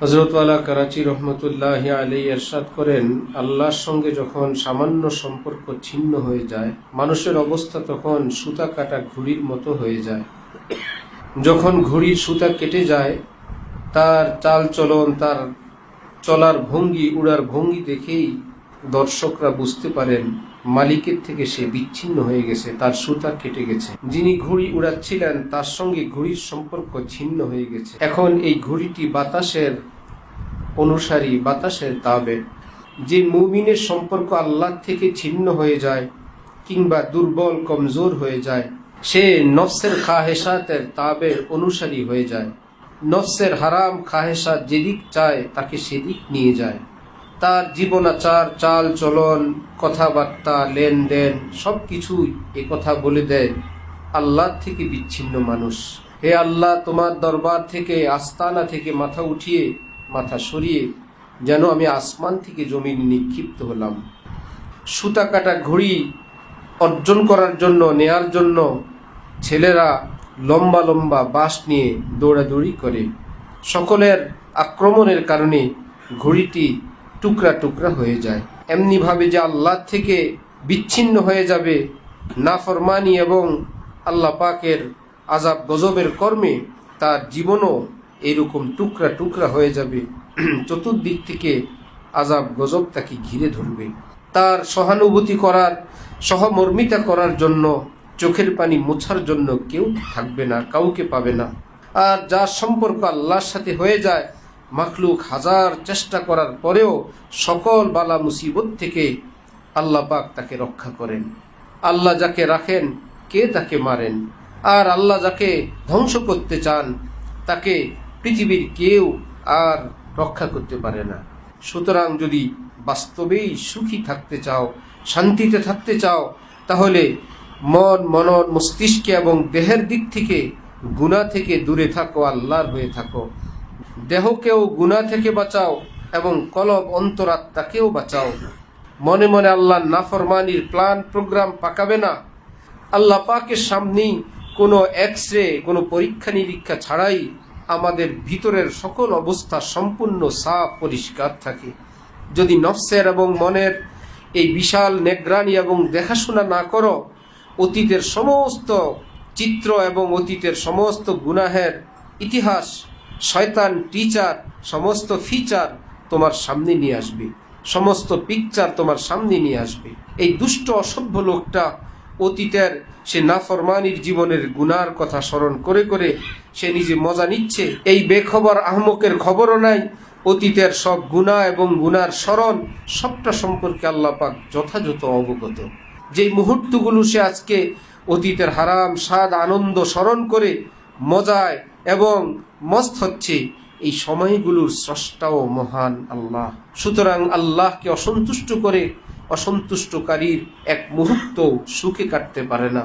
হযরত ওয়ালা করাচি রহমতুল্লাহি আলাইহি ইরশাদ করেন, আল্লাহর সঙ্গে যখন সামান্য সম্পর্ক ছিন্ন হয়ে যায়, মানুষের অবস্থা তখন সুতা কাটা ঘুড়ির মতো হয়ে যায়। যখন ঘুড়ির সুতা কেটে যায়, তার চাল চলন, তার চলার ভঙ্গি, উড়ার ভঙ্গি দেখেই দর্শকরা বুঝতে পারেন মালিকের থেকে সে বিচ্ছিন্ন হয়ে গেছে, তার সুতা কেটে গেছে। যিনি ঘুড়ি উড়াচ্ছিলেন তার সঙ্গে ঘুড়ির সম্পর্ক ছিন্ন হয়ে গেছে। এখন এই ঘুড়িটি বাতাসের অনুসারী, বাতাসের তাবে। যে মুমিনের সম্পর্ক আল্লাহ থেকে ছিন্ন হয়ে যায় কিংবা দুর্বল কমজোর হয়ে যায়, সে নফসের খাহেসাতের তাবে অনুসারী হয়ে যায়। নফসের হারাম খাহেসাত যেদিক চায় তাকে সেদিক নিয়ে যায়। তার জীবনাচার, চাল চলন, কথাবার্তা, লেনদেন সবকিছুই এ কথা বলে দেয় আল্লাহ থেকে বিচ্ছিন্ন মানুষ। হে আল্লাহ, তোমার দরবার থেকে, আস্তানা থেকে মাথা উঠিয়ে, মাথা সরিয়ে যেন আমি আসমান থেকে জমিন নিক্ষিপ্ত হলাম। সুতা কাটা ঘড়ি অর্জন করার জন্য, নেয়ার জন্য ছেলেরা লম্বা লম্বা বাঁশ নিয়ে দৌড়াদৌড়ি করে। সকলের আক্রমণের কারণে ঘড়িটি টুকরা টুকরা হয়ে যায়। এমনিভাবে যে আল্লাহ থেকে বিচ্ছিন্ন হয়ে যাবে নাফরমানি এবং আল্লাহ পাকের আযাব গজবের কর্মে, তার জীবনও এরকম টুকরা টুকরা হয়ে যাবে। চতুর্দিক থেকে আযাব গজব তাকে ঘিরে ধরবে। তার সহানুভূতি করার, সহমর্মিতা করার জন্য, চোখের পানি মোছার জন্য কেউ থাকবে না, কাউকে পাবে না। আর যার সম্পর্ক আল্লাহর সাথে হয়ে যায়, মাখলুক হাজার চেষ্টা করার পরেও সকল বালা মুসিবত থেকে আল্লাহ পাক তাকে রক্ষা করেন। আল্লাহ যাকে রাখেন, কে তাকে মারেন। আর আল্লাহ যাকে ধ্বংস করতে চান, তাকে পৃথিবীর কেউ আর রক্ষা করতে পারে না। সুতরাং যদি বাস্তবেই সুখী থাকতে চাও, শান্তিতে থাকতে চাও, তাহলে মন, মনন, মস্তিষ্কে এবং দেহের দিক থেকে গুনাহ থেকে দূরে থাকো, আল্লাহর হয়ে থাকো। দেহকেও গুনাহ থেকে বাঁচাও এবং কলব, অন্তরাত্মাকেও বাঁচাও। মনে মনে আল্লাহর নাফরমানির প্ল্যান প্রোগ্রাম পাকাবে না। আল্লাহ পাকের সামনেই কোনো এক্সরে, কোনো পরীক্ষা নিরীক্ষা ছাড়াই আমাদের ভিতরের সকল অবস্থা সম্পূর্ণ সাফ, পরিষ্কার থাকে। যদি নফসের এবং মনের এই বিশাল নেগরানি এবং দেখাশোনা না করো, অতীতের সমস্ত চিত্র এবং অতীতের সমস্ত গুনাহের ইতিহাস, শয়তান টিচার, সমস্ত ফিচার তোমার সামনে নিয়ে আসবে, সমস্ত পিকচার তোমার সামনে নিয়ে আসবে। এই দুষ্ট অসভ্য লোকটা অতীতের সে নাফরমানির জীবনের গুনার কথা স্মরণ করে করে সে নিজে মজা নিচ্ছে। এই বেখবর আহমকের খবরও নাই অতীতের সব গুনাহ এবং গুনার স্মরণ, সবটা সম্পর্কে আল্লাহ পাক যথাযথ অবগত। যেই মুহূর্তগুলো সে আজকে অতীতের হারাম স্বাদ আনন্দ স্মরণ করে মজায় এবং মস্ত হচ্ছে, এই সময়গুলোর স্রষ্টাও মহান আল্লাহ। সুতরাং আল্লাহকে অসন্তুষ্ট করে অসন্তুষ্টকারীর এক মুহূর্ত সুখে কাটতে পারে না।